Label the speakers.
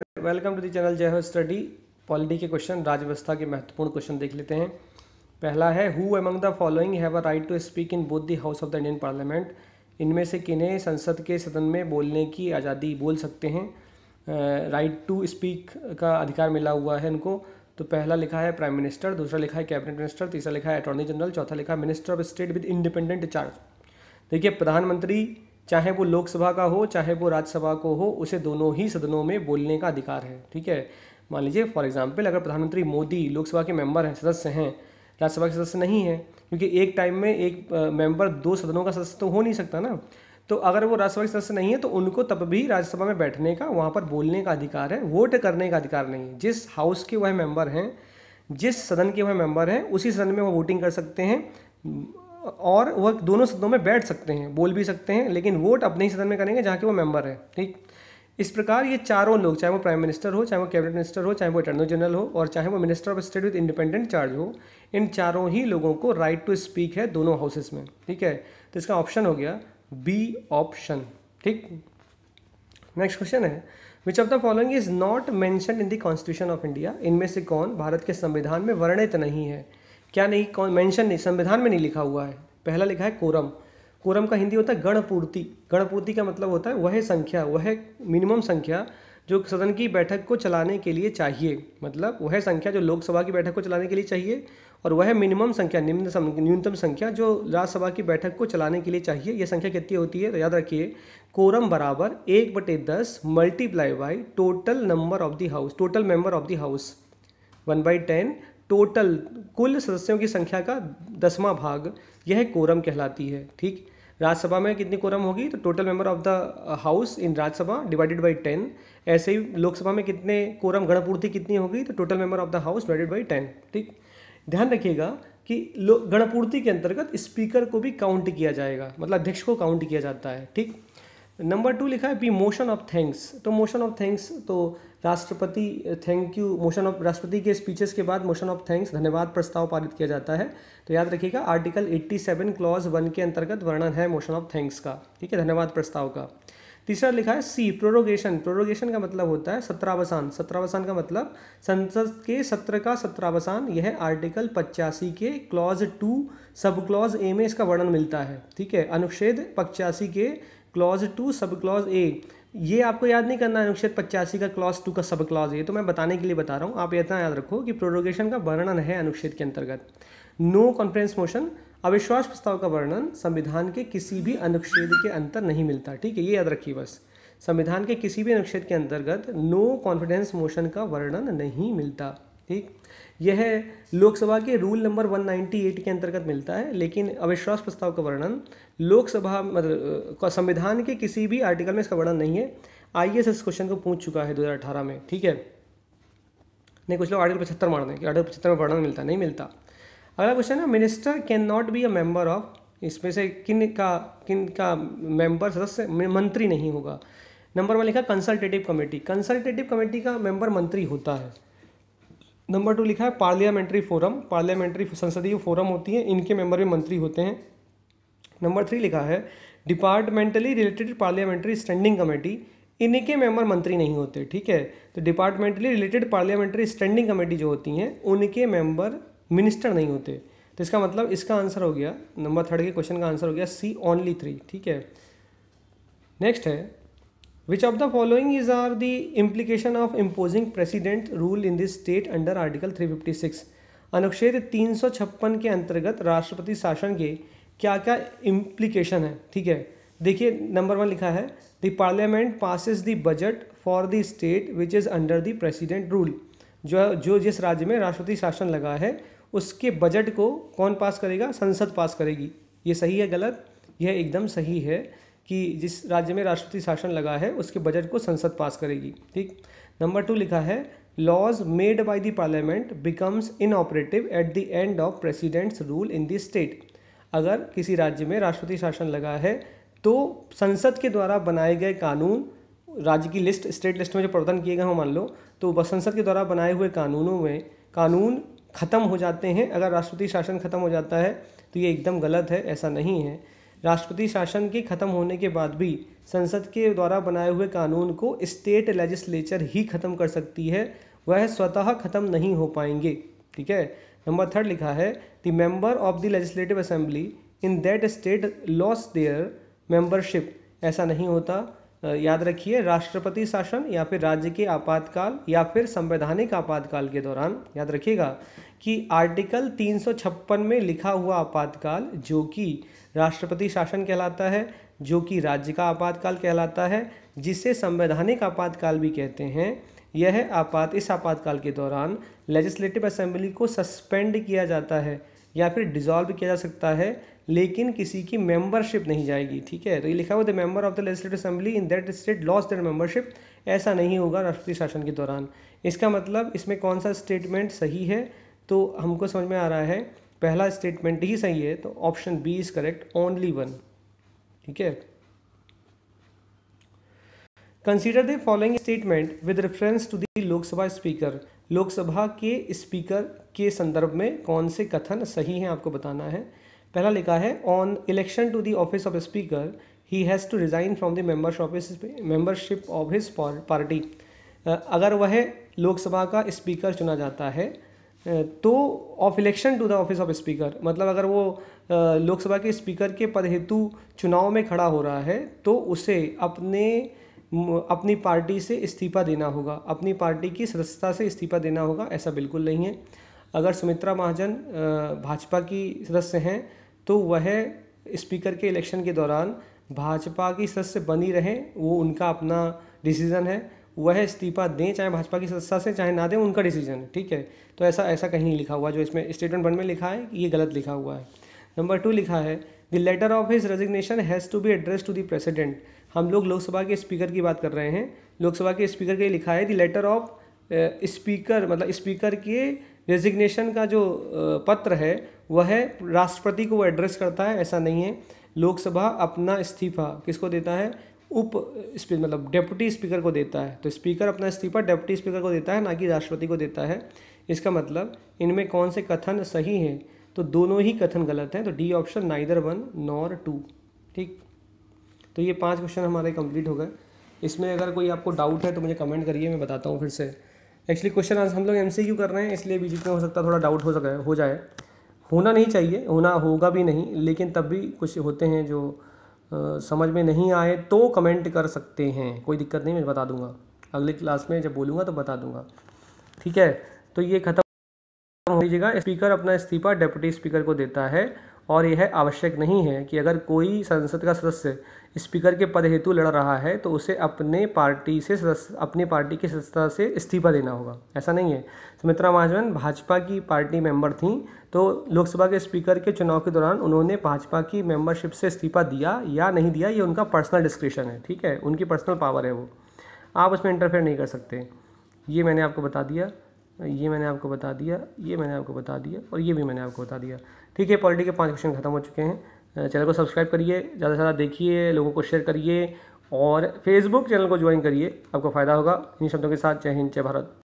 Speaker 1: Welcome to the channel जय हो study. Polity के क्वेश्चन, राज्य व्यवस्था के महत्वपूर्ण क्वेश्चन देख लेते हैं। पहला है, who among the following have a right to speak in both the house of the Indian parliament. इनमें से किन्हें संसद के सदन में बोलने की आज़ादी, बोल सकते हैं, राइट टू स्पीक का अधिकार मिला हुआ है इनको। तो पहला लिखा है प्राइम मिनिस्टर, दूसरा लिखा है कैबिनेट मिनिस्टर, तीसरा लिखा है अटॉर्नी जनरल, चौथा लिखा है minister of state with independent charge. देखिए, प्रधानमंत्री चाहे वो लोकसभा का हो चाहे वो राज्यसभा को हो, उसे दोनों ही सदनों में बोलने का अधिकार है। ठीक है, मान लीजिए फॉर एग्जांपल, अगर प्रधानमंत्री मोदी लोकसभा के मेंबर हैं, सदस्य हैं, राज्यसभा के सदस्य नहीं है, क्योंकि एक टाइम में एक मेंबर दो सदनों का सदस्य तो हो नहीं सकता ना। तो अगर वो राज्यसभा के सदस्य नहीं है तो उनको तब भी राज्यसभा में बैठने का, वहाँ पर बोलने का अधिकार है, वोट करने का अधिकार नहीं है। जिस हाउस के वह मेंबर हैं, जिस सदन के वह मेंबर हैं, उसी सदन में वो वोटिंग कर सकते हैं और वह दोनों सदनों में बैठ सकते हैं, बोल भी सकते हैं, लेकिन वोट अपने ही सदन में करेंगे जहाँ के वो मेंबर है। ठीक, इस प्रकार ये चारों लोग, चाहे वो प्राइम मिनिस्टर हो, चाहे वो कैबिनेट मिनिस्टर हो, चाहे वो अटॉर्नी जनरल हो और चाहे वो minister of state with independent charge हो, इन चारों ही लोगों को राइट टू स्पीक है दोनों हाउसेस में। ठीक है, तो इसका ऑप्शन हो गया बी ऑप्शन। ठीक, नेक्स्ट क्वेश्चन है, which of the following is not mentioned in the constitution of India. इनमें से कौन भारत के संविधान में वर्णित नहीं है? क्या नहीं, कौन मेंशन नहीं, संविधान में नहीं लिखा हुआ है। पहला लिखा है कोरम। कोरम का हिंदी होता है गणपूर्ति। गणपूर्ति का मतलब होता है वह संख्या, वह मिनिमम संख्या जो सदन की बैठक को चलाने के लिए चाहिए, मतलब वह संख्या जो लोकसभा की बैठक को चलाने के लिए चाहिए, और वह मिनिमम संख्या, न्यूनतम संख्या जो राज्यसभा की बैठक को चलाने के लिए चाहिए। यह संख्या कितनी होती है? तो याद रखिए, कोरम बराबर 1/10 multiply by total number of the house, total member of the house, 1/10 total, कुल सदस्यों की संख्या का 10वां भाग, यह कोरम कहलाती है। ठीक, राज्यसभा में कितनी कोरम होगी? तो total member of the house in Rajya Sabha divided by 10। ऐसे ही लोकसभा में कितने कोरम, गणपूर्ति कितनी होगी? तो total member of the house divided by 10। ठीक, ध्यान रखिएगा कि गणपूर्ति के अंतर्गत स्पीकर को भी काउंट किया जाएगा, मतलब अध्यक्ष को काउंट किया जाता है। ठीक, नंबर 2 लिखा है बी मोशन ऑफ थैंक्स। तो मोशन ऑफ थैंक्स तो राष्ट्रपति, थैंक यू, मोशन ऑफ राष्ट्रपति के स्पीचेस के बाद मोशन ऑफ थैंक्स, धन्यवाद प्रस्ताव पारित किया जाता है। तो याद रखिएगा, आर्टिकल 87 क्लॉज 1 के अंतर्गत वर्णन है मोशन ऑफ थैंक्स का। ठीक है, धन्यवाद प्रस्ताव का। तीसरा लिखा है सी प्रोरोगेशन। प्रोरोगेशन का मतलब होता है सत्रावसान। सत्रावसान का मतलब संसद के सत्र का सत्रावसान। यह आर्टिकल 85 के क्लॉज 2 सब क्लॉज ए में इसका वर्णन मिलता है। ठीक है, अनुच्छेद 85 के क्लॉज 2 सब क्लॉज ए। ये आपको याद नहीं करना है अनुच्छेद 85 का क्लॉज 2 का सब क्लॉज ए, तो मैं बताने के लिए बता रहा हूँ। आप इतना याद रखो कि प्रोरोगेशन का वर्णन है अनुच्छेद के अंतर्गत। नो कॉन्फ्रेंस मोशन, अविश्वास प्रस्ताव का वर्णन संविधान के किसी भी अनुच्छेद के अंतर नहीं मिलता। ठीक है, ये याद रखिए बस, संविधान के किसी भी अनुच्छेद के अंतर्गत नो कॉन्फिडेंस मोशन का वर्णन नहीं मिलता। ठीक, यह लोकसभा के रूल नंबर 198 के अंतर्गत मिलता है, लेकिन अविश्वास प्रस्ताव का वर्णन लोकसभा, मतलब संविधान के किसी भी आर्टिकल में इसका वर्णन नहीं है। आईएएस इस क्वेश्चन को पूछ चुका है 2018 में। ठीक है, नहीं, कुछ लोग आर्टिकल 75 मान रहे हैं कि आर्टिकल 75 में वर्णन मिलता, नहीं मिलता। अगला क्वेश्चन है, minister can not be a member of, इसमें से किन का मेंबर, सदस्य, मंत्री नहीं होगा। नंबर 1 लिखा कंसल्टेटिव कमेटी। कंसल्टेटिव कमेटी का मेंबर मंत्री होता है। नंबर 2 लिखा है पार्लियामेंट्री फोरम। पार्लियामेंट्री संसदीय फोरम होती है, इनके मेंबर भी मंत्री होते हैं। नंबर 3 लिखा है departmentally related parliamentary standing committee. इनके मेंबर मंत्री नहीं होते। ठीक है, तो departmentally related parliamentary standing committee जो होती हैं, उनके मेंबर मिनिस्टर नहीं होते। तो इसका मतलब, इसका आंसर हो गया, नंबर 3 के क्वेश्चन का आंसर हो गया सी, ओनली 3। ठीक है, नेक्स्ट है, which of the following is are the implication of imposing president rule in this state under article 356। अनुच्छेद 356 के अंतर्गत राष्ट्रपति शासन के क्या क्या इम्प्लीकेशन है। ठीक है, देखिए नंबर 1 लिखा है the parliament passes the budget for the state which is under the president rule. जो जिस राज्य में राष्ट्रपति शासन लगा है, उसके बजट को कौन पास करेगा? संसद पास करेगी। ये सही है गलत? यह एकदम सही है कि जिस राज्य में राष्ट्रपति शासन लगा है उसके बजट को संसद पास करेगी। ठीक, नंबर 2 लिखा है laws made by the parliament becomes inoperative at the end of president's rule in the state. अगर किसी राज्य में राष्ट्रपति शासन लगा है तो संसद के द्वारा बनाए गए कानून, राज्य की लिस्ट, स्टेट लिस्ट में जो प्रावधान किए गए हों मान लो, तो संसद के द्वारा बनाए हुए कानूनों में कानून खत्म हो जाते हैं अगर राष्ट्रपति शासन खत्म हो जाता है। तो ये एकदम गलत है, ऐसा नहीं है। राष्ट्रपति शासन के खत्म होने के बाद भी संसद के द्वारा बनाए हुए कानून को स्टेट लेजिस्लेचर ही खत्म कर सकती है, वह स्वतः खत्म नहीं हो पाएंगे। ठीक है। नंबर 3 लिखा है the member of the legislative assembly in that state loss their membership. ऐसा नहीं होता। याद रखिए, राष्ट्रपति शासन या फिर राज्य के आपातकाल या फिर संवैधानिक आपातकाल के दौरान, याद रखिएगा कि आर्टिकल 356 में लिखा हुआ आपातकाल जो कि राष्ट्रपति शासन कहलाता है, जो कि राज्य का आपातकाल कहलाता है, जिसे संवैधानिक आपातकाल भी कहते हैं, यह इस आपातकाल के दौरान लेजिस्लेटिव असेंबली को सस्पेंड किया जाता है या फिर डिसॉल्व किया जा सकता है, लेकिन किसी की मेंबरशिप नहीं जाएगी। ठीक है। तो ये लिखा हुआ the member of the legislative assembly in that state loss their membership, ऐसा नहीं होगा राष्ट्रपति शासन के दौरान। इसका मतलब इसमें कौन सा स्टेटमेंट सही है, तो हमको समझ में आ रहा है पहला स्टेटमेंट ही सही है, तो option B is correct, only 1। ठीक है। Consider the following statement with reference to the Lok Sabha speaker. Lok Sabha के स्पीकर के संदर्भ में कौन से कथन सही हैं आपको बताना है। पहला लिखा है on election to the office of speaker he has to resign from the membership of his party. अगर वह लोकसभा का स्पीकर चुना जाता है तो of election to the office of speaker, मतलब अगर वो लोकसभा के स्पीकर के पद हेतु चुनाव में खड़ा हो रहा है तो उसे अपनी पार्टी से इस्तीफा देना होगा, अपनी पार्टी की सदस्यता से इस्तीफा देना होगा। ऐसा बिल्कुल नहीं है। अगर सुमित्रा महाजन भाजपा की सदस्य हैं तो वह स्पीकर के इलेक्शन के दौरान भाजपा की सदस्य बनी रहें, वो उनका अपना डिसीज़न है। वह इस्तीफा दें चाहे भाजपा की सदस्यता से, चाहे ना दें, उनका डिसीजन है। ठीक है। तो ऐसा कहीं नहीं लिखा हुआ, जो इसमें स्टेटमेंट 1 में लिखा है ये गलत लिखा हुआ है। नंबर 2 लिखा है the letter of his resignation has to be address to the president. हम लोग लोकसभा के स्पीकर की बात कर रहे हैं। लोकसभा के स्पीकर के लिए लिखा है द लेटर ऑफ स्पीकर, मतलब स्पीकर के रेजिग्नेशन का जो पत्र है वह राष्ट्रपति को वो एड्रेस करता है, ऐसा नहीं है। लोकसभा अपना इस्तीफा किसको देता है, मतलब डेप्यूटी स्पीकर को देता है। तो स्पीकर अपना इस्तीफा डेप्यूटी स्पीकर को देता है, ना कि राष्ट्रपति को देता है। इसका मतलब इनमें कौन से कथन सही हैं, तो दोनों ही कथन गलत हैं। तो डी ऑप्शन, नाइदर 1 नॉर 2। ठीक। तो ये 5 क्वेश्चन हमारे कंप्लीट हो गए। इसमें अगर कोई आपको डाउट है तो मुझे कमेंट करिए, मैं बताता हूँ फिर से। एक्चुअली क्वेश्चन आज हम लोग MCQ कर रहे हैं, इसलिए बीच में हो सकता है थोड़ा डाउट हो जाए। होना नहीं चाहिए, होगा भी नहीं, लेकिन तब भी कुछ होते हैं जो समझ में नहीं आए तो कमेंट कर सकते हैं, कोई दिक्कत नहीं, मैं बता दूंगा अगली क्लास में जब बोलूँगा तो बता दूंगा। ठीक है। तो ये खत्म हो लीजिएगा। स्पीकर अपना इस्तीफा डेप्यूटी स्पीकर को देता है और यह आवश्यक नहीं है कि अगर कोई संसद का सदस्य स्पीकर के पद हेतु लड़ रहा है तो उसे अपनी पार्टी की सदस्यता से इस्तीफा देना होगा, ऐसा नहीं है। सुमित्रा महाजन भाजपा की पार्टी मेंबर थीं, तो लोकसभा के स्पीकर के चुनाव के दौरान उन्होंने भाजपा की मेंबरशिप से इस्तीफा दिया या नहीं दिया, ये उनका पर्सनल डिस्क्रिप्शन है। ठीक है। उनकी पर्सनल पावर है, वो आप उसमें इंटरफेयर नहीं कर सकते। ये मैंने आपको बता दिया, ये मैंने आपको बता दिया, ये मैंने आपको बता दिया और ये भी मैंने आपको बता दिया। ठीक है। पॉलिटी के 5 क्वेश्चन खत्म हो चुके हैं। चैनल को सब्सक्राइब करिए, ज़्यादा से ज़्यादा देखिए, लोगों को शेयर करिए और फेसबुक चैनल को ज्वाइन करिए, आपको फ़ायदा होगा। इन शब्दों के साथ जय हिंद, जय भारत।